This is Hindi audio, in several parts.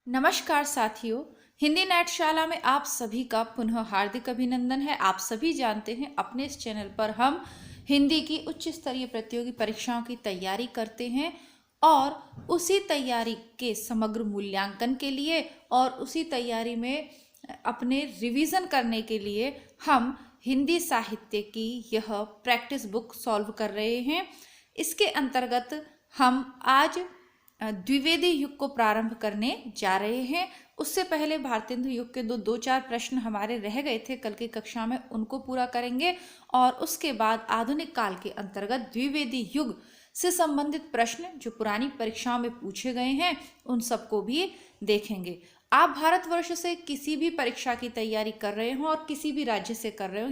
नमस्कार साथियों, हिंदी नेटशाला में आप सभी का पुनः हार्दिक अभिनंदन है। आप सभी जानते हैं अपने इस चैनल पर हम हिंदी की उच्च स्तरीय प्रतियोगी परीक्षाओं की तैयारी करते हैं और उसी तैयारी के समग्र मूल्यांकन के लिए और उसी तैयारी में अपने रिवीजन करने के लिए हम हिंदी साहित्य की यह प्रैक्टिस बुक सॉल्व कर रहे हैं। इसके अंतर्गत हम आज द्विवेदी युग को प्रारंभ करने जा रहे हैं। उससे पहले भारतेंदु युग के दो चार प्रश्न हमारे रह गए थे कल की कक्षा में, उनको पूरा करेंगे और उसके बाद आधुनिक काल के अंतर्गत द्विवेदी युग से संबंधित प्रश्न जो पुरानी परीक्षाओं में पूछे गए हैं उन सबको भी देखेंगे। आप भारतवर्ष से किसी भी परीक्षा की तैयारी कर रहे हो और किसी भी राज्य से कर रहे हो,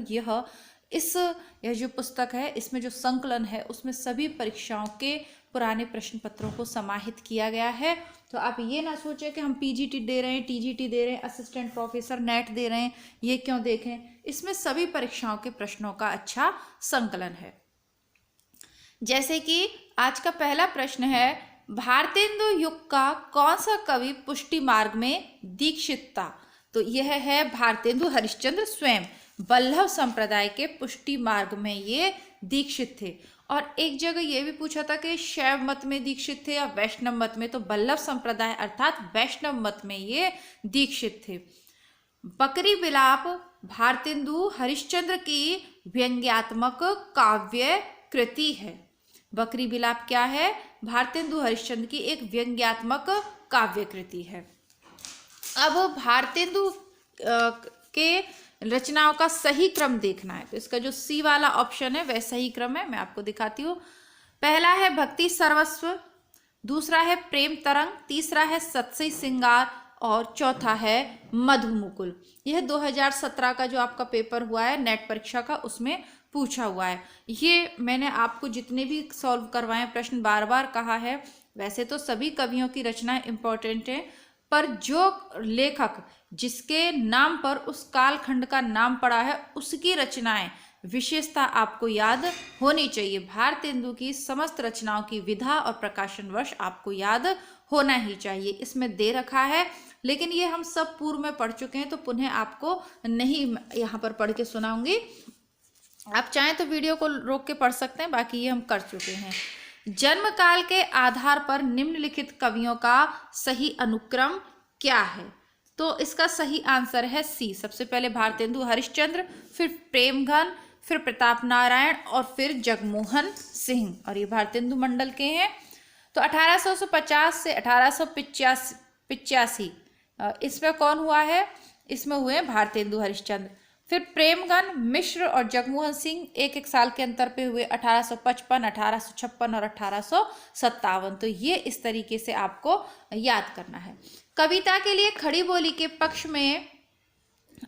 यह जो पुस्तक है इसमें जो संकलन है उसमें सभी परीक्षाओं के पुराने प्रश्न पत्रों को समाहित किया गया है। तो आप ये ना सोचें कि हम पीजीटी दे रहे हैं, टीजीटी दे रहे हैं, असिस्टेंट प्रोफेसर नेट दे रहे हैं, ये क्यों देखें। इसमें सभी परीक्षाओं के प्रश्नों का अच्छा संकलन है। जैसे कि आज का पहला प्रश्न है, भारतेंदु युग का कौन सा कवि पुष्टि मार्ग में दीक्षित था? तो यह है भारतेंदु हरिश्चंद्र स्वयं वल्लभ संप्रदाय के पुष्टि मार्ग में ये दीक्षित थे। और एक जगह ये भी पूछा था कि शैव मत में दीक्षित थे या वैष्णव मत में, तो वल्लभ संप्रदाय अर्थात वैष्णव मत में ये दीक्षित थे। बकरी विलाप भारतेंदु हरिश्चंद्र की व्यंग्यात्मक काव्य कृति है। बकरी विलाप क्या है? भारतेंदु हरिश्चंद्र की एक व्यंग्यात्मक काव्य कृति है। अब भारतेंदु के रचनाओं का सही क्रम देखना है, तो इसका जो सी वाला ऑप्शन है वह सही क्रम है। मैं आपको दिखाती हूँ। पहला है भक्ति सर्वस्व, दूसरा है प्रेम तरंग, तीसरा है सतसई सिंगार और चौथा है मधुमुकुल। यह 2017 का जो आपका पेपर हुआ है नेट परीक्षा का, उसमें पूछा हुआ है। ये मैंने आपको जितने भी सॉल्व करवाए प्रश्न बार बार कहा है। वैसे तो सभी कवियों की रचनाएं इंपॉर्टेंट है, पर जो लेखक जिसके नाम पर उस कालखंड का नाम पड़ा है उसकी रचनाएं विशेषता आपको याद होनी चाहिए। भारतेंदु की समस्त रचनाओं की विधा और प्रकाशन वर्ष आपको याद होना ही चाहिए। इसमें दे रखा है, लेकिन ये हम सब पूर्व में पढ़ चुके हैं तो पुनः आपको नहीं यहाँ पर पढ़ के सुनाऊंगी। आप चाहें तो वीडियो को रोक के पढ़ सकते हैं, बाकी ये हम कर चुके हैं। जन्म काल के आधार पर निम्नलिखित कवियों का सही अनुक्रम क्या है? तो इसका सही आंसर है सी। सबसे पहले भारतेंदु हरिश्चंद्र, फिर प्रेमघन, फिर प्रताप नारायण और फिर जगमोहन सिंह, और ये भारतेंदु मंडल के हैं। तो 1850 से 1885 इसमें कौन हुआ है? इसमें हुए भारतेंदु हरिश्चंद्र। फिर प्रेमघन, मिश्र और जगमोहन सिंह एक एक साल के अंतर पे हुए, 1855, 1856 और 1857। तो ये इस तरीके से आपको याद करना है। कविता के लिए खड़ी बोली के पक्ष में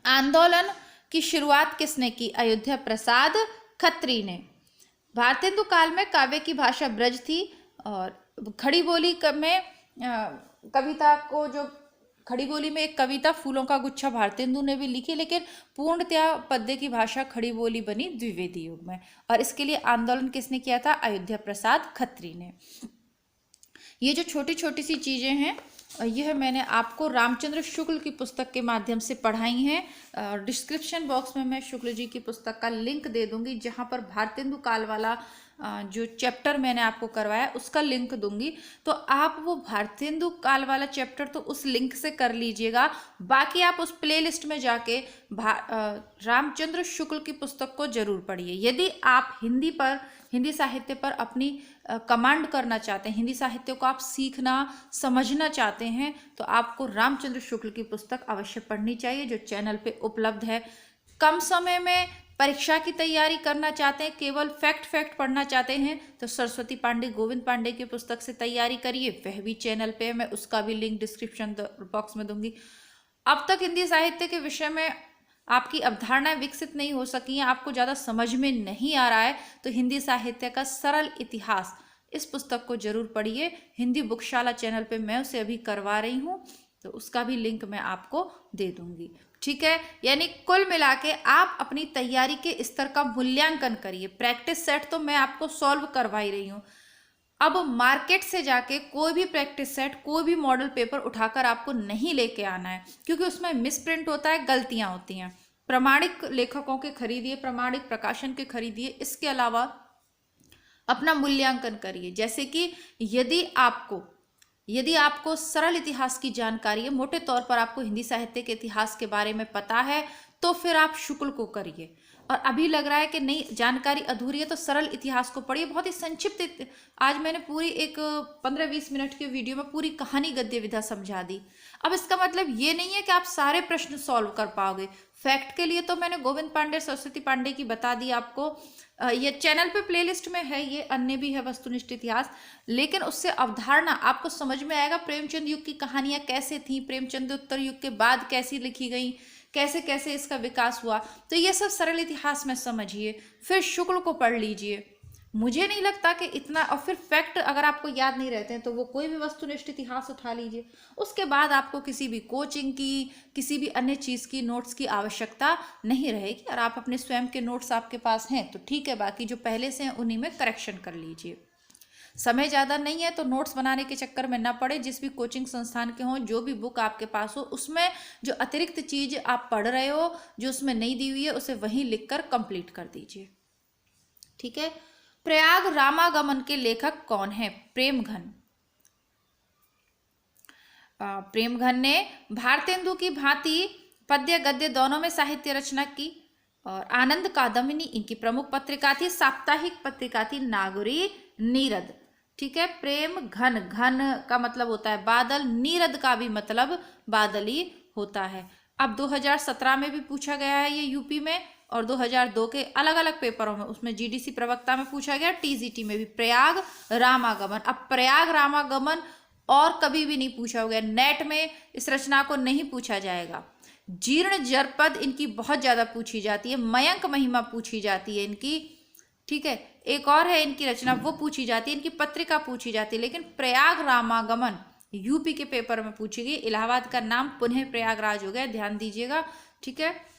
आंदोलन की शुरुआत किसने की? अयोध्या प्रसाद खत्री ने। भारतेंदु काल में काव्य की भाषा ब्रज थी और खड़ी बोली में कविता को जो खड़ी बोली में एक कविता फूलों का गुच्छा भारतेंदु ने भी लिखी, लेकिन पूर्णतया पद्य की भाषा खड़ी बोली बनी द्विवेदी युग में। और इसके लिए आंदोलन किसने किया था? अयोध्या प्रसाद खत्री ने। ये जो छोटी छोटी सी चीजें हैं यह मैंने आपको रामचंद्र शुक्ल की पुस्तक के माध्यम से पढ़ाई हैं। डिस्क्रिप्शन बॉक्स में मैं शुक्ल जी की पुस्तक का लिंक दे दूंगी, जहां पर भारतेंदु काल वाला जो चैप्टर मैंने आपको करवाया उसका लिंक दूंगी। तो आप वो भारतेंदु काल वाला चैप्टर तो उस लिंक से कर लीजिएगा। बाकी आप उस प्लेलिस्ट में जाके रामचंद्र शुक्ल की पुस्तक को जरूर पढ़िए। यदि आप हिंदी साहित्य पर अपनी कमांड करना चाहते हैं, हिंदी साहित्य को आप सीखना समझना चाहते हैं, तो आपको रामचंद्र शुक्ल की पुस्तक अवश्य पढ़नी चाहिए, जो चैनल पे उपलब्ध है। कम समय में परीक्षा की तैयारी करना चाहते हैं, केवल फैक्ट पढ़ना चाहते हैं, तो सरस्वती पांडे, गोविंद पांडे की पुस्तक से तैयारी करिए। वह भी चैनल पे, मैं उसका भी लिंक डिस्क्रिप्शन बॉक्स में दूंगी। अब तक हिंदी साहित्य के विषय में आपकी अवधारणाएं विकसित नहीं हो सकी हैं, आपको ज़्यादा समझ में नहीं आ रहा है, तो हिंदी साहित्य का सरल इतिहास इस पुस्तक को जरूर पढ़िए। हिंदी बुकशाला चैनल पे मैं उसे अभी करवा रही हूँ, तो उसका भी लिंक मैं आपको दे दूंगी। ठीक है, यानी कुल मिला के आप अपनी तैयारी के स्तर का मूल्यांकन करिए। प्रैक्टिस सेट तो मैं आपको सॉल्व करवा ही रही हूँ, अब मार्केट से जाके कोई भी प्रैक्टिस सेट, कोई भी मॉडल पेपर उठाकर आपको नहीं लेके आना है, क्योंकि उसमें मिसप्रिंट होता है, गलतियां होती हैं। प्रमाणिक लेखकों के खरीदिए, प्रमाणिक प्रकाशन के खरीदिए। इसके अलावा अपना मूल्यांकन करिए। जैसे कि यदि आपको सरल इतिहास की जानकारी है, मोटे तौर पर आपको हिंदी साहित्य के इतिहास के बारे में पता है, तो फिर आप शुक्ल को करिए। और अभी लग रहा है कि नहीं, जानकारी अधूरी है, तो सरल इतिहास को पढ़िए। बहुत ही संक्षिप्त, आज मैंने पूरी एक 15-20 मिनट के वीडियो में पूरी कहानी गद्य विधा समझा दी। अब इसका मतलब ये नहीं है कि आप सारे प्रश्न सॉल्व कर पाओगे। फैक्ट के लिए तो मैंने गोविंद पांडे, सरस्वती पांडे की बता दी आपको। ये चैनल पे प्लेलिस्ट में है, ये अन्य भी है वस्तुनिष्ठ इतिहास। लेकिन उससे अवधारणा आपको समझ में आएगा, प्रेमचंद युग की कहानियां कैसे थी, प्रेमचंद उत्तर युग के बाद कैसी लिखी गई, कैसे कैसे इसका विकास हुआ। तो ये सब सरल इतिहास में समझिए, फिर शुक्ल को पढ़ लीजिए। मुझे नहीं लगता कि इतना, और फिर फैक्ट अगर आपको याद नहीं रहते हैं तो वो कोई भी वस्तुनिष्ठ इतिहास उठा लीजिए। उसके बाद आपको किसी भी कोचिंग की, किसी भी अन्य चीज़ की, नोट्स की आवश्यकता नहीं रहेगी। और आप अपने स्वयं के नोट्स आपके पास हैं तो ठीक है, बाकी जो पहले से हैं उन्हीं में करेक्शन कर लीजिए। समय ज़्यादा नहीं है तो नोट्स बनाने के चक्कर में ना पड़े। जिस भी कोचिंग संस्थान के हों, जो भी बुक आपके पास हो, उसमें जो अतिरिक्त चीज़ आप पढ़ रहे हो, जो उसमें नहीं दी हुई है, उसे वहीं लिखकर कंप्लीट कर दीजिए। ठीक है। प्रयाग रामागमन के लेखक कौन है? प्रेमघन। प्रेमघन ने भारतेंदु की भांति पद्य गद्य दोनों में साहित्य रचना की। और आनंद कादम्बिनी इनकी प्रमुख पत्रिका थी, साप्ताहिक पत्रिका थी नागरी नीरद। ठीक है। प्रेम घन, घन का मतलब होता है बादल, नीरद का भी मतलब बादल ही होता है। अब 2017 में भी पूछा गया है ये यूपी में, और 2002 के अलग अलग पेपरों में, उसमें जीडीसी प्रवक्ता में पूछा गया, टीजीटी में भी, प्रयाग रामागमन। अब प्रयाग रामागमन और कभी भी नहीं पूछा गया, नेट में इस रचना को नहीं पूछा जाएगा। जीर्ण जरपद इनकी बहुत ज्यादा पूछी जाती है, मयंक महिमा पूछी जाती है इनकी। ठीक है। एक और है इनकी रचना, वो पूछी जाती है, इनकी पत्रिका पूछी जाती है। लेकिन प्रयाग रामागमन यूपी के पेपर में पूछी गई। इलाहाबाद का नाम पुनः प्रयागराज हो गया, ध्यान दीजिएगा। ठीक है।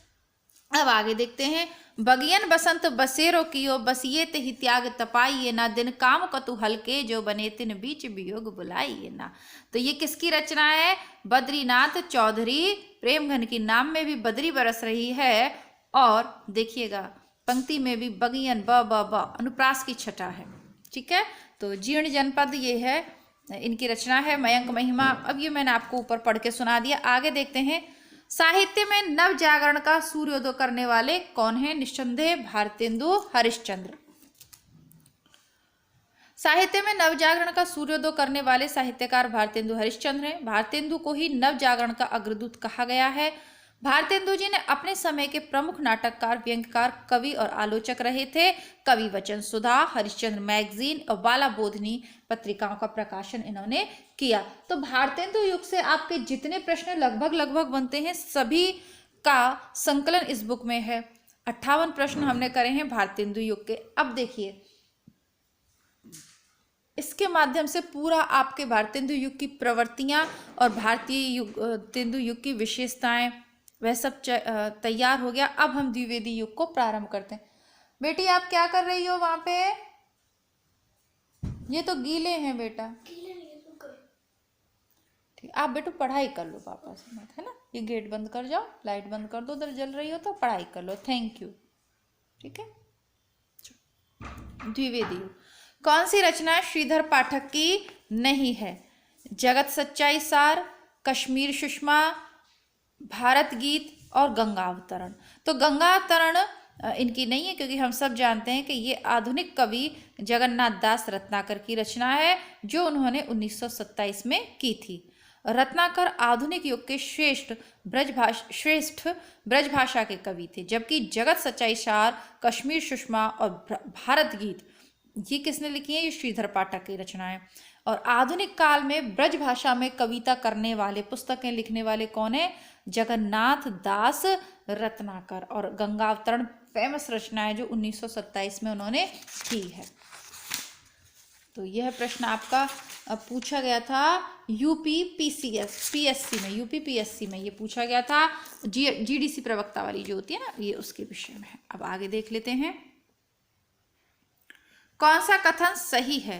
अब आगे देखते हैं। बगियन बसंत बसेरो कियो, बसिए ते ही त्याग तपाइए ना, दिन काम कतु हल्के जो बने तिन बीच वियोग बुलाइए ना। तो ये किसकी रचना है? बद्रीनाथ चौधरी। प्रेमघन की नाम में भी बदरी बरस रही है, और देखिएगा पंक्ति में भी बगियन ब ब ब अनुप्रास की छटा है। ठीक है। तो जीर्ण जनपद ये है, इनकी रचना है, मयंक महिमा। अब ये मैंने आपको ऊपर पढ़ के सुना दिया। आगे देखते हैं। साहित्य में नव जागरण का सूर्योदय करने वाले कौन है? निस्संदेह भारतेंदु हरिश्चंद्र। साहित्य में नव जागरण का सूर्योदय करने वाले साहित्यकार भारतेंदु हरिश्चंद्र हैं। भारतेंदु को ही नव जागरण का अग्रदूत कहा गया है। भारतेंदु जी ने अपने समय के प्रमुख नाटककार, व्यंग्यकार, कवि और आलोचक रहे थे। कवि वचन सुधा, हरिश्चंद्र मैगजीन और बाला बोधनी पत्रिकाओं का प्रकाशन इन्होंने किया। तो भारतेंदु युग से आपके जितने प्रश्न लगभग बनते हैं, सभी का संकलन इस बुक में है। 58 प्रश्न हमने करे हैं भारतेंदु युग के। अब देखिए, इसके माध्यम से पूरा आपके भारतेंदु युग की प्रवृत्तियां और भारतेंदु युग की विशेषताएं, वह सब तैयार हो गया। अब हम द्विवेदी युग को प्रारंभ करते हैं। बेटी आप क्या कर रही हो वहां पे? ये तो गीले हैं बेटा। ठीक, आप बेटू पढ़ाई कर लो पापा से मत, है ना। ये गेट बंद कर जाओ, लाइट बंद कर दो, उधर जल रही हो तो पढ़ाई कर लो। Thank you. ठीक है। द्विवेदी युग कौन सी रचना श्रीधर पाठक की नहीं है? जगत सच्चाई सार, कश्मीर सुषमा, भारत गीत और गंगावतरण। तो गंगावतरण इनकी नहीं है, क्योंकि हम सब जानते हैं कि ये आधुनिक कवि जगन्नाथ दास रत्नाकर की रचना है, जो उन्होंने 1927 में की थी। रत्नाकर आधुनिक युग के श्रेष्ठ ब्रजभाषा के कवि थे, जबकि जगत सच्चाई सार, कश्मीर सुषमा और भारत गीत ये किसने लिखी है? ये श्रीधर पाठक की रचना है। और आधुनिक काल में ब्रज भाषा में कविता करने वाले, पुस्तकें लिखने वाले कौन है? जगन्नाथ दास रत्नाकर। और गंगावतरण फेमस रचना है जो 1927 में उन्होंने की है। तो यह प्रश्न आपका पूछा गया था यूपी पीएससी में ये पूछा गया था। जीडीसी प्रवक्ता वाली जो होती है ना, ये उसके विषय में है। अब आगे देख लेते हैं। कौन सा कथन सही है?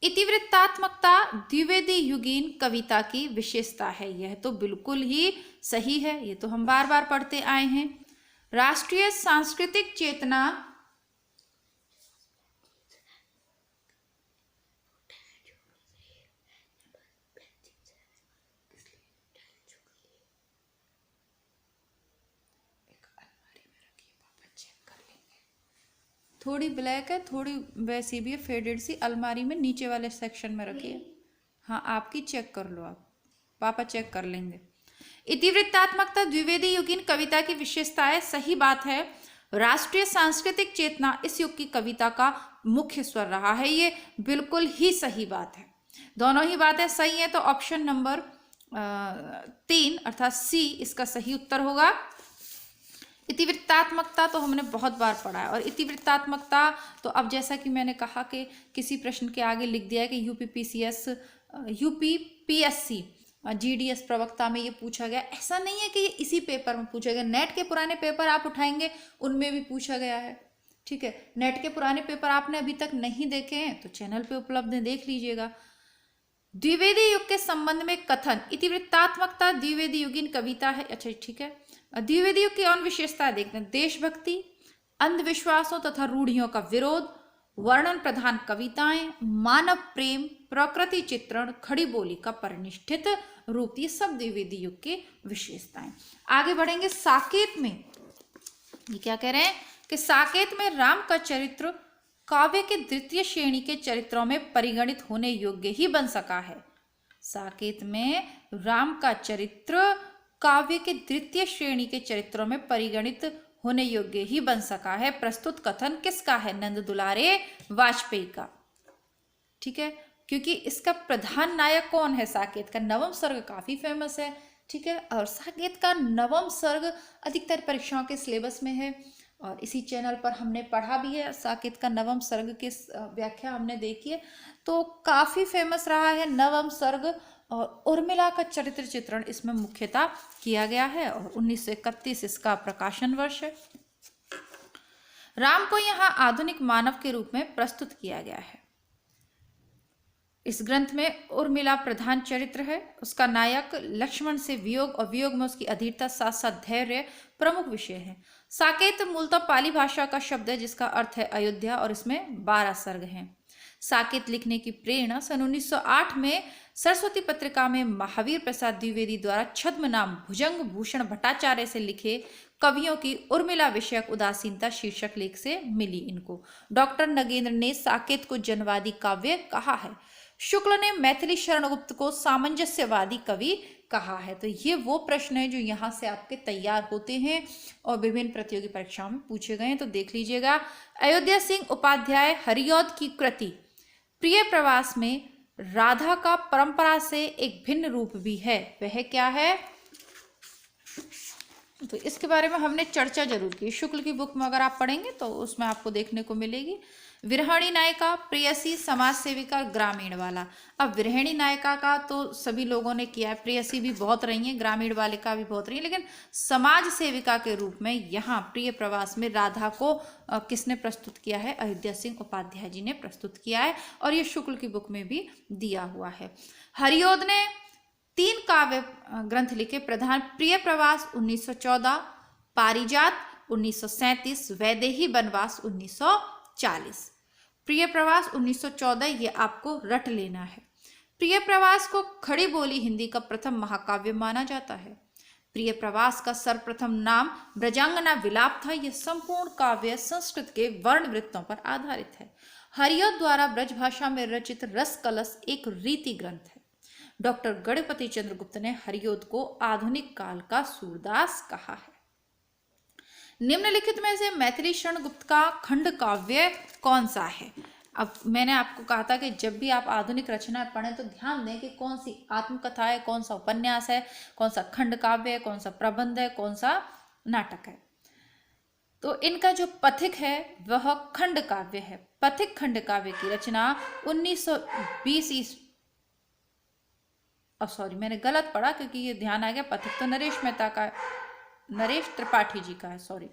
इतिवृत्तात्मकता द्विवेदी युगीन कविता की विशेषता है। यह तो बिल्कुल ही सही है, ये तो हम बार बार पढ़ते आए हैं। राष्ट्रीय सांस्कृतिक चेतना थोड़ी ब्लैक है, थोड़ी वैसी भी है, फेडेड सी, अलमारी में नीचे वाले सेक्शन में रखी है। हाँ, आपकी चेक कर लो, आप पापा चेक कर लेंगे। इतिवृत्तात्मकता द्विवेदी युगीन कविता की विशेषता है, सही बात है। राष्ट्रीय सांस्कृतिक चेतना इस युग की कविता का मुख्य स्वर रहा है, ये बिल्कुल ही सही बात है। दोनों ही बातें सही है, तो ऑप्शन नंबर 3 अर्थात सी इसका सही उत्तर होगा। इतिवृत्तात्मकता तो हमने बहुत बार पढ़ा है, और इतिवृत्तात्मकता तो अब जैसा कि मैंने कहा कि किसी प्रश्न के आगे लिख दिया है कि यूपीपीएससी जीडीएस प्रवक्ता में ये पूछा गया, ऐसा नहीं है कि ये इसी पेपर में पूछा गया। नेट के पुराने पेपर आप उठाएंगे उनमें भी पूछा गया है, ठीक है। नेट के पुराने पेपर आपने अभी तक नहीं देखे हैं तो चैनल पे उपलब्ध है, देख लीजिएगा। द्विवेदी युग के संबंध में कथन, इतिवृत्तात्मकता द्विवेदी युगीन कविता है। अच्छा ठीक है, द्विवेदी युग की और विशेषता देखते हैं। देशभक्ति, अंधविश्वासों तथा रूढ़ियों का विरोध, वर्णन प्रधान कविताएं, मानव प्रेम, प्रकृति चित्रण, खड़ी बोली का परिनिष्ठित रूप, ये सब द्विवेदी युग की विशेषताएं। आगे बढ़ेंगे साकेत में। ये क्या कह रहे हैं कि साकेत में राम का चरित्र काव्य के द्वितीय श्रेणी के चरित्रों में परिगणित होने योग्य ही बन सका है। साकेत में राम का चरित्र काव्य के द्वितीय श्रेणी के चरित्रों में परिगणित होने योग्य ही बन सका है। प्रस्तुत कथन किसका है? नंद दुलारे वाजपेयी का, ठीक है, क्योंकि इसका प्रधान नायक कौन है? साकेत का नवम सर्ग काफी फेमस है, ठीक है, और साकेत का नवम सर्ग अधिकतर परीक्षाओं के सिलेबस में है और इसी चैनल पर हमने पढ़ा भी है। साकेत का नवम सर्ग की व्याख्या हमने देखी है, तो काफी फेमस रहा है नवम सर्ग। और उर्मिला का चरित्र चित्रण इसमें मुख्यतः किया गया है और 1931 इसका प्रकाशन वर्ष है। राम को यहाँ आधुनिक मानव के रूप में प्रस्तुत किया गया है। इस ग्रंथ में उर्मिला प्रधान चरित्र है। उसका नायक लक्ष्मण से वियोग और वियोग में उसकी अधीरता साथ साथ धैर्य प्रमुख विषय है। साकेत मूलतः पाली भाषा का शब्द है जिसका अर्थ है अयोध्या और इसमें 12 सर्ग हैं। साकेत लिखने की प्रेरणा सन 1908 में सरस्वती पत्रिका में महावीर प्रसाद द्विवेदी द्वारा छद्म नाम भुजंग भूषण भट्टाचार्य से लिखे कवियों की उर्मिला विषयक उदासीनता शीर्षक लेख से मिली इनको। डॉक्टर नगेंद्र ने साकेत को जनवादी काव्य कहा है। शुक्ल ने मैथिली शरणगुप्त को सामंजस्यवादी कवि कहा है। तो ये वो प्रश्न है जो यहाँ से आपके तैयार होते हैं और विभिन्न प्रतियोगी परीक्षाओं में पूछे गए हैं, तो देख लीजिएगा। अयोध्या सिंह उपाध्याय हरिऔध की कृति प्रिय प्रवास में राधा का परंपरा से एक भिन्न रूप भी है, वह क्या है? तो इसके बारे में हमने चर्चा जरूर की। शुक्ल की बुक में अगर आप पढ़ेंगे तो उसमें आपको देखने को मिलेगी। विरहणी नायिका, प्रेयसी, समाज सेविका, ग्रामीण वाला। अब विरहणी नायिका का तो सभी लोगों ने किया है, प्रेयसी भी बहुत रही है, ग्रामीण वाले का भी बहुत रही है, लेकिन समाज सेविका के रूप में यहाँ प्रिय प्रवास में राधा को किसने प्रस्तुत किया है? अयोध्या सिंह उपाध्याय जी ने प्रस्तुत किया है और ये शुक्ल की बुक में भी दिया हुआ है। हरिऔध ने 3 काव्य ग्रंथ लिखे। प्रधान प्रिय प्रवास 1914, पारिजात 1937, वैदेही बनवास 1940। प्रिय प्रवास 1914 ये आपको रट लेना है। प्रिय प्रवास को खड़ी बोली हिंदी का प्रथम महाकाव्य माना जाता है। प्रिय प्रवास का सर्वप्रथम नाम ब्रजांगना विलाप था। यह संपूर्ण काव्य संस्कृत के वर्ण वृत्तों पर आधारित है। हरिऔध द्वारा ब्रजभाषा में रचित रस कलश एक रीति ग्रंथ है। डॉक्टर गणपति चंद्रगुप्त ने हरिऔध को आधुनिक काल का सूरदास कहा है। निम्नलिखित में से मैथिली शरणगुप्त का खंड काव्य कौन सा है? अब मैंने आपको कहा था कि जब भी आप आधुनिक रचना पढ़ें तो ध्यान दें कि कौन सी आत्मकथा है, कौन सा उपन्यास है, कौन सा खंड काव्य है, कौन सा प्रबंध है, कौन सा नाटक है। तो इनका जो पथिक है वह खंड काव्य है। पथिक खंड काव्य की रचना 1920 सॉरी मैंने गलत पढ़ा क्योंकि ये ध्यान आ गया। पथिक तो नरेश मेहता का, नरेश त्रिपाठी जी का है, सॉरी।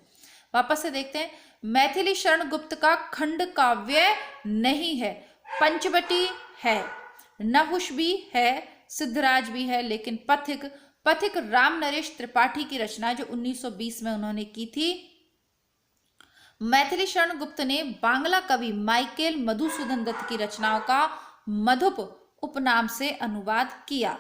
वापस से देखते हैं। मैथिली शरणगुप्त का खंड काव्य नहीं है। पंचवटी है, नहुष भी है, सिद्धराज भी है, लेकिन पथिक, पथिक राम नरेश त्रिपाठी की रचना जो 1920 में उन्होंने की थी। मैथिली शरण गुप्त ने बांग्ला कवि माइकेल मधुसूदन दत्त की रचनाओं का मधुप उपनाम से अनुवाद किया।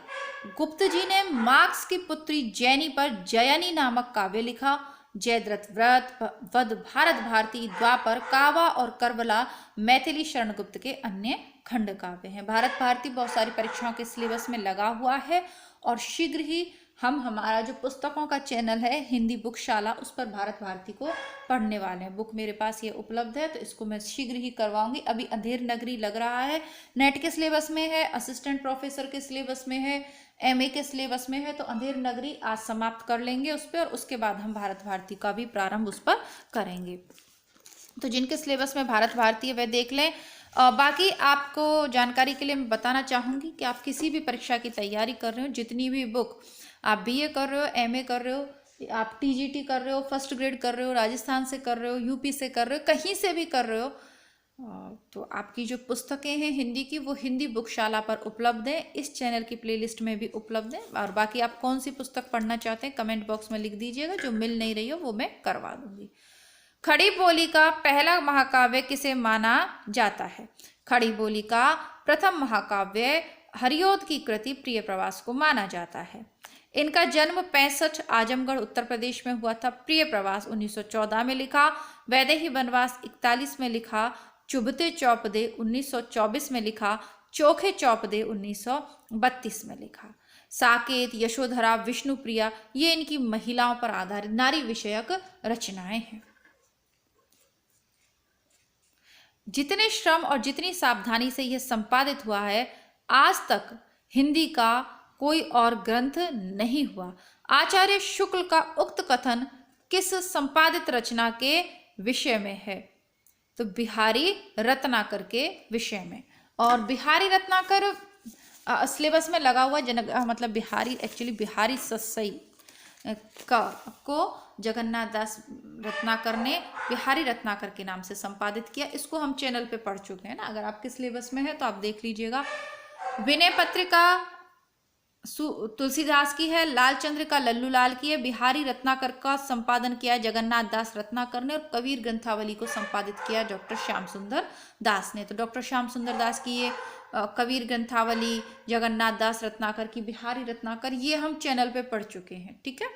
गुप्त जी ने मार्क्स की पुत्री जैनी पर जयनी नामक काव्य लिखा। जयद्रथ व्रत, वध, भारत भारती, द्वापर, कावा और करबला मैथिली शरण गुप्त के अन्य खंड काव्य हैं। भारत भारती बहुत सारी परीक्षाओं के सिलेबस में लगा हुआ है और शीघ्र ही हम हमारा जो पुस्तकों का चैनल है हिंदी बुकशाला, उस पर भारत भारती को पढ़ने वाले हैं। बुक मेरे पास ये उपलब्ध है, तो इसको मैं शीघ्र ही करवाऊंगी। अभी अंधेर नगरी लग रहा है, नेट के सिलेबस में है, असिस्टेंट प्रोफेसर के सिलेबस में है, एमए के सिलेबस में है, तो अंधेर नगरी आज समाप्त कर लेंगे उस पर और उसके बाद हम भारत भारती का भी प्रारंभ उस पर करेंगे। तो जिनके सिलेबस में भारत भारती है वह देख लें। बाकी आपको जानकारी के लिए मैं बताना चाहूँगी कि आप किसी भी परीक्षा की तैयारी कर रहे हो, जितनी भी बुक आप बीए कर रहे हो, एमए कर रहे हो, आप टीजीटी कर रहे हो, फर्स्ट ग्रेड कर रहे हो, राजस्थान से कर रहे हो, यूपी से कर रहे हो, कहीं से भी कर रहे हो, तो आपकी जो पुस्तकें हैं हिंदी की वो हिंदी बुकशाला पर उपलब्ध है, इस चैनल की प्लेलिस्ट में भी उपलब्ध है। और बाकी आप कौन सी पुस्तक पढ़ना चाहते हैं कमेंट बॉक्स में लिख दीजिएगा, जो मिल नहीं रही हो वो मैं करवा दूंगी। खड़ी बोली का पहला महाकाव्य किसे माना जाता है? खड़ी बोली का प्रथम महाकाव्य हरिऔध की कृति प्रिय प्रवास को माना जाता है। इनका जन्म 65 आजमगढ़ उत्तर प्रदेश में हुआ था। प्रिय प्रवास 1914 में लिखा, वैदेही वनवास 41 में लिखा, चुभते चौपदे 1924 में लिखा, चोखे चौपदे 1932 में लिखा। साकेत, यशोधरा, विष्णुप्रिया ये इनकी महिलाओं पर आधारित नारी विषयक रचनाएं हैं। जितने श्रम और जितनी सावधानी से यह संपादित हुआ है, आज तक हिंदी का कोई और ग्रंथ नहीं हुआ। आचार्य शुक्ल का उक्त कथन किस संपादित रचना के विषय में है? तो बिहारी रत्नाकर के विषय में। और बिहारी रत्नाकर सिलेबस में लगा हुआ मतलब बिहारी, एक्चुअली बिहारी सस्सई को जगन्नाथ दास रत्नाकर ने बिहारी रत्नाकर के नाम से संपादित किया। इसको हम चैनल पे पढ़ चुके हैं ना, अगर आपके सिलेबस में है तो आप देख लीजिएगा। विनय पत्रिका तुलसीदास की है, लालचंद्र का लल्लू लाल की है, बिहारी रत्नाकर का संपादन किया जगन्नाथ दास रत्नाकर ने, और कबीर ग्रंथावली को संपादित किया डॉक्टर श्याम सुंदर दास ने। तो डॉक्टर श्याम सुंदर दास की ये कबीर ग्रंथावली, जगन्नाथ दास रत्नाकर की बिहारी रत्नाकर, ये हम चैनल पे पढ़ चुके हैं, ठीक है।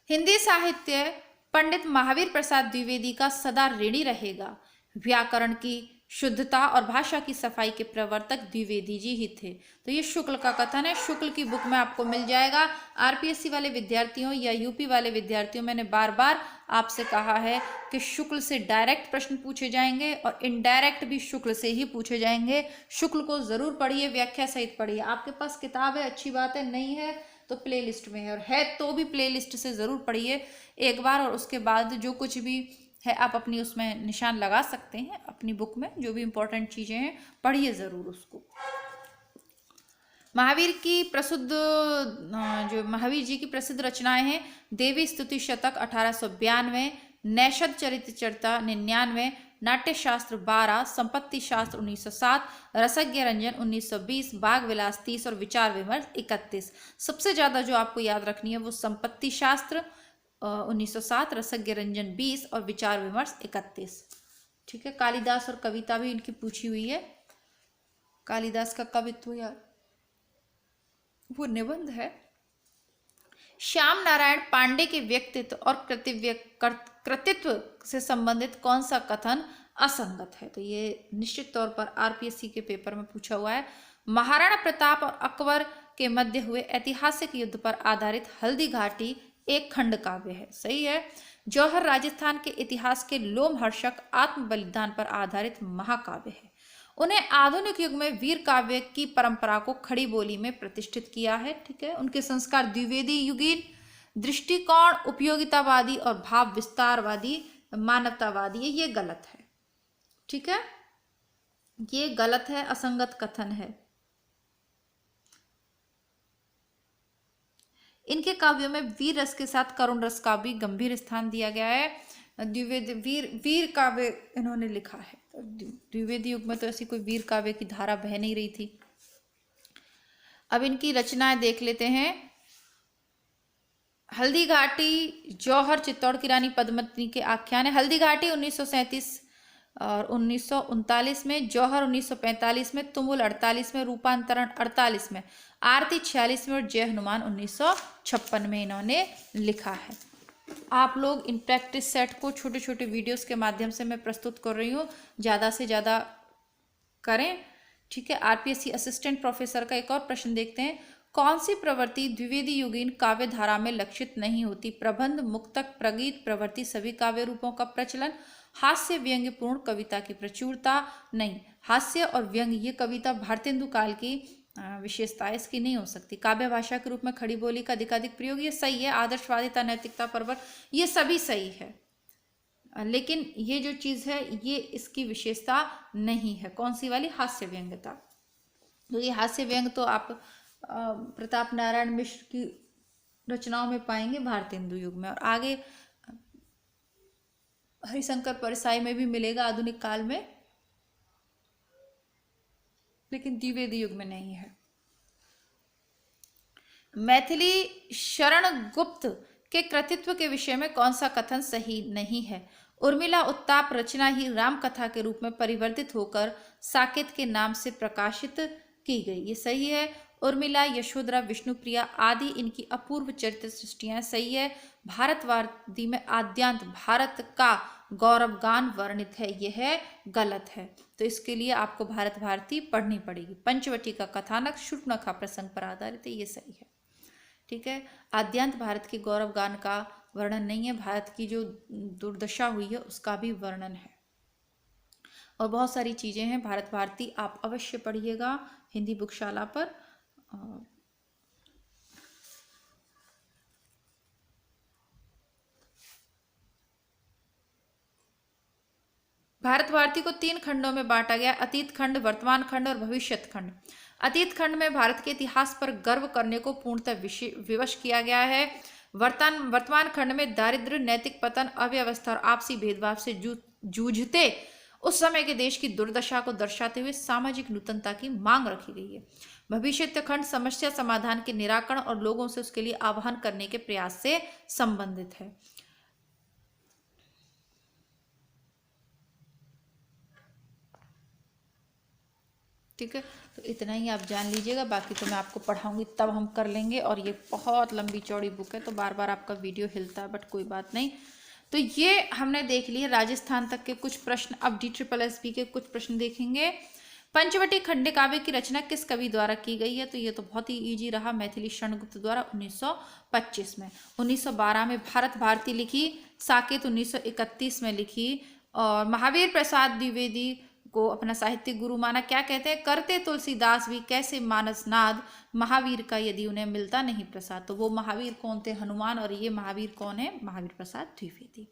हिंदी साहित्य पंडित महावीर प्रसाद द्विवेदी का सदा ऋणी रहेगा। व्याकरण की शुद्धता और भाषा की सफाई के प्रवर्तक द्विवेदी जी ही थे। तो ये शुक्ल का कथन है, शुक्ल की बुक में आपको मिल जाएगा। आरपीएससी वाले विद्यार्थियों या यूपी वाले विद्यार्थियों, मैंने बार बार आपसे कहा है कि शुक्ल से डायरेक्ट प्रश्न पूछे जाएंगे और इनडायरेक्ट भी शुक्ल से ही पूछे जाएंगे। शुक्ल को जरूर पढ़िए, व्याख्या सहित पढ़िए। आपके पास किताब है, अच्छी बात है, नहीं है तो प्लेलिस्ट में है, और है तो भी प्लेलिस्ट से ज़रूर पढ़िए एक बार, और उसके बाद जो कुछ भी है आप अपनी उसमें निशान लगा सकते हैं। अपनी बुक में जो भी इम्पोर्टेंट चीज़ें हैं पढ़िए ज़रूर उसको। महावीर की प्रसिद्ध जो महावीर जी की प्रसिद्ध रचनाएं हैं, देवी स्तुति शतक 1892, नैषद चरित्र चर्चा 99, नाट्यशास्त्र 12, संपत्ति शास्त्र 1907, रसज्ञ रंजन 1920, बाग विलास 30 और विचार विमर्श 31। सबसे ज़्यादा जो आपको याद रखनी है वो संपत्ति शास्त्र 1907, रसज्ञ रंजन 20 और विचार विमर्श 31, ठीक है। कालिदास और कविता भी इनकी पूछी हुई है। कालिदास का कवित्व या वो निबंध है। श्याम नारायण पांडे के व्यक्तित्व और कृतित्व से संबंधित कौन सा कथन असंगत है? तो ये निश्चित तौर पर आरपीएससी के पेपर में पूछा हुआ है। महाराणा प्रताप और अकबर के मध्य हुए ऐतिहासिक युद्ध पर आधारित हल्दी घाटी एक खंड काव्य है, सही है। जौहर राजस्थान के इतिहास के लोमहर्षक आत्म बलिदान पर आधारित महाकाव्य है। उन्हें आधुनिक युग में वीर काव्य की परंपरा को खड़ी बोली में प्रतिष्ठित किया है, ठीक है। उनके संस्कार द्विवेदी युगीन दृष्टिकोण, उपयोगितावादी और भाव विस्तारवादी मानवतावादी है, ये गलत है, ठीक है, ये गलत है, असंगत कथन है। इनके काव्यों में वीर रस के साथ करुण रस का भी गंभीर स्थान दिया गया है। द्विवेदी वीर काव्य इन्होंने लिखा है। द्विवेदी युग में तो ऐसी कोई वीर काव्य की धारा बह नहीं रही थी। अब इनकी रचनाएं देख लेते हैं। हल्दी घाटी, जौहर, चित्तौड़ की रानी पद्मावती के आख्यान है। हल्दी घाटी 1937 और 1939 में, जौहर 1945 में, तुमुल 48 में, रूपांतरण 48 में, आरती 46 में और जय हनुमान 1956 में इन्होंने लिखा है। आप लोग इन प्रैक्टिस सेट को छोटे छोटे वीडियोस के माध्यम से मैं प्रस्तुत कर रही हूँ, ज़्यादा से ज़्यादा करें, ठीक है। आरपीएससी असिस्टेंट प्रोफेसर का एक और प्रश्न देखते हैं। कौन सी प्रवृत्ति द्विवेदी युगीन काव्य धारा में लक्षित नहीं होती? प्रबंध, मुक्तक, प्रगीत प्रवृत्ति, सभी काव्य रूपों का प्रचलन, हास्य व्यंग्यपूर्ण कविता की प्रचुरता। नहीं, हास्य और व्यंग्य ये कविता भारतेंदु काल की विशेषता है, इसकी नहीं हो सकती। काव्य भाषा के रूप में खड़ी बोली का अधिकाधिक प्रयोग, ये सही है। आदर्शवादिता, नैतिकता, परवर, ये सभी सही है, लेकिन ये जो चीज है ये इसकी विशेषता नहीं है। कौन सी वाली? हास्य व्यंग्यता। तो ये हास्य व्यंग तो आप प्रताप नारायण मिश्र की रचनाओं में पाएंगे भारतेंदु युग में, और आगे हरिशंकर परसाई में भी मिलेगा आधुनिक काल में, लेकिन द्विवेदी युग में नहीं है। मैथिली शरण गुप्त के कृतित्व के विषय में कौन सा कथन सही नहीं है? उर्मिला उत्ताप रचना ही राम कथा के रूप में परिवर्तित होकर साकेत के नाम से प्रकाशित की गई, ये सही है। उर्मिला, यशोधरा, विष्णुप्रिया आदि इनकी अपूर्व चरित्र सृष्टियां, सही है। भारतवादी में आद्यांत भारत का गौरवगान वर्णित है, यह गलत है। तो इसके लिए आपको भारत भारती पढ़नी पड़ेगी। पंचवटी का कथानक शूर्पणखा प्रसंग पर आधारित है, ये सही है, ठीक है। आद्यांत भारत के गौरवगान का वर्णन नहीं है, भारत की जो दुर्दशा हुई है उसका भी वर्णन है, और बहुत सारी चीजें हैं। भारत भारती आप अवश्य पढ़िएगा हिंदी बुकशाला पर। भारत भारती को 3 खंडों में बांटा गया, अतीत खंड, वर्तमान खंड और भविष्यत खंड। अतीत खंड में भारत के इतिहास पर गर्व करने को पूर्णतः विवश किया गया है। वर्तमान खंड में दारिद्र्य, नैतिक पतन, अव्यवस्था और आपसी भेदभाव से जूझते उस समय के देश की दुर्दशा को दर्शाते हुए सामाजिक नूतनता की मांग रखी गई है। भविष्यत खंड समस्या समाधान के निराकरण और लोगों से उसके लिए आह्वान करने के प्रयास से संबंधित है। ठीक है, तो इतना ही आप जान लीजिएगा, बाकी तो मैं आपको पढ़ाऊंगी तब हम कर लेंगे, और ये बहुत लंबी चौड़ी बुक है तो बार बार आपका वीडियो हिलता है, बट कोई बात नहीं। तो ये हमने देख लिए राजस्थान तक के कुछ प्रश्न। अब DSSB के कुछ प्रश्न देखेंगे। पंचवटी खंड काव्य की रचना किस कवि द्वारा की गई है? तो ये तो बहुत ही इजी रहा, मैथिली शरण गुप्त द्वारा 1925 में। 1912 में भारत भारती लिखी, साकेत 1931 में लिखी, और महावीर प्रसाद द्विवेदी को अपना साहित्यिक गुरु माना। क्या कहते हैं? करते तुलसीदास भी कैसे मानस नाद, महावीर का यदि उन्हें मिलता नहीं प्रसाद। तो वो महावीर कौन थे? हनुमान। और ये महावीर कौन है? महावीर प्रसाद द्विवेदी।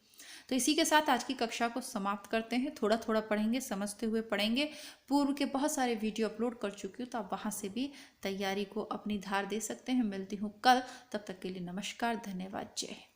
तो इसी के साथ आज की कक्षा को समाप्त करते हैं। थोड़ा थोड़ा पढ़ेंगे, समझते हुए पढ़ेंगे। पूर्व के बहुत सारे वीडियो अपलोड कर चुकी हूँ, तो आप वहाँ से भी तैयारी को अपनी धार दे सकते हैं। मिलती हूँ कल, तब तक के लिए नमस्कार, धन्यवाद, जय हिंद।